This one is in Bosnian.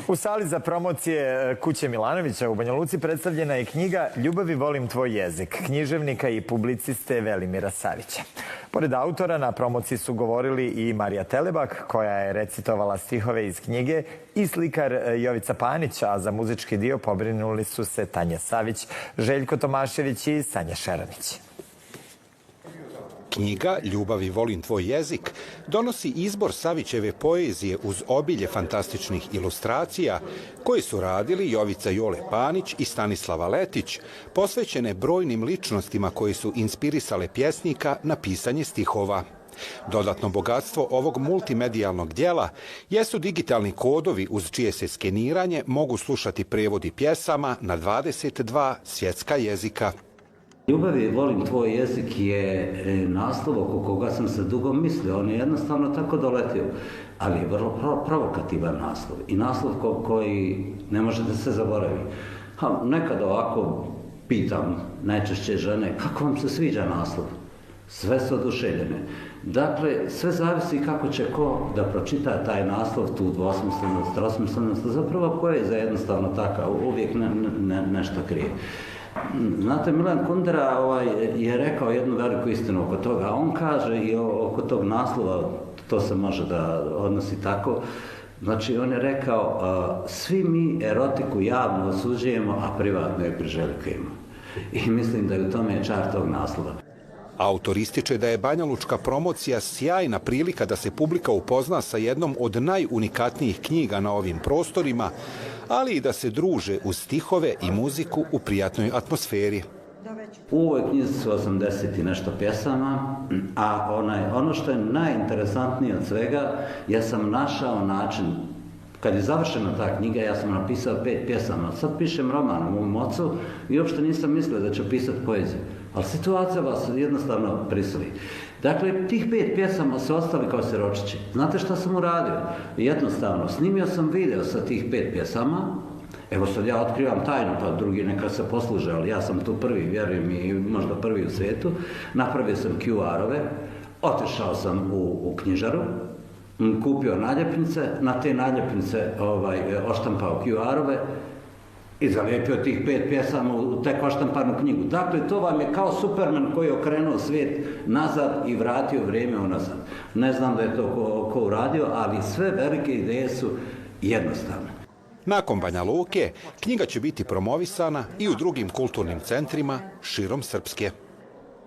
U sali za promocije Kuće Milanovića u Banja Luci predstavljena je knjiga Ljubav i volim tvoj jezik, književnika i publiciste Velimira Savića. Pored autora, na promociji su govorili i Marija Telebak, koja je recitovala stihove iz knjige, i slikar Jovica Panić, a za muzički dio pobrinuli su se Tanja Savić, Željko Tomašević i Sanja Šeranić. Knjiga Ljubav i volim tvoj jezik donosi izbor Savićeve poezije uz obilje fantastičnih ilustracija koje su radili Jovica Jole Panić i Stanislava Letić, posvećene brojnim ličnostima koje su inspirisale pjesnika na pisanje stihova. Dodatno bogatstvo ovog multimedijalnog dijela jesu digitalni kodovi uz čije se skeniranje mogu slušati prevodi pjesama na 22 svjetska jezika. Ljubav i volim tvoj jezik je naslov oko koga sam se dugo mislio. On je jednostavno tako doletio, ali je vrlo provokativan naslov. I naslov koji ne može da se zaboravi. Nekad ovako pitam najčešće žene, kako vam se sviđa naslov? Sve su oduševljene. Dakle, sve zavisi kako će ko da pročita taj naslov, tu dvosmislenost, trosmislenost. Zapravo poezija je jednostavno taka, uvijek nešto krije. Znate, Milan Kundera je rekao jednu veliku istinu oko toga. On kaže i oko tog naslova, to se može da odnosi tako, znači on je rekao, svi mi erotiku javno osuđujemo, a privatno je priželjkujemo. I mislim da je u tome čar tog naslova. Autor ističe da je banjalučka promocija sjajna prilika da se publika upozna sa jednom od najunikatnijih knjiga na ovim prostorima, ali i da se druže uz stihove i muziku u prijatnoj atmosferi. U ovoj knjizi su 80 i nešto pjesama, a ono što je najinteresantnije od svega, ja sam našao način, kad je završena ta knjiga, ja sam napisao 5 pjesama. Sad pišem roman u mom ocu i uopšte nisam mislio da ću pisati poeziju. Ali situacija vas jednostavno prisili. Dakle, tih 5 pjesama su ostali kao siročići. Znate šta sam uradio? Jednostavno, snimio sam video sa tih 5 pjesama. Evo sad ja otkrivam tajnu, pa drugi neka se posluže, ali ja sam tu prvi, vjerujem i možda prvi u svijetu. Napravio sam QR-ove, otišao sam u knjižaru, kupio naljepnice, na te naljepnice oštampao QR-ove i zalijepio tih 5 pjesama u tek oštampanu knjigu. Dakle, to vam je kao Superman koji je okrenuo svijet nazad i vratio vrijeme unazad. Ne znam da je to ko uradio, ali sve velike ideje su jednostavne. Nakon Banja Luke, knjiga će biti promovisana i u drugim kulturnim centrima širom Srpske.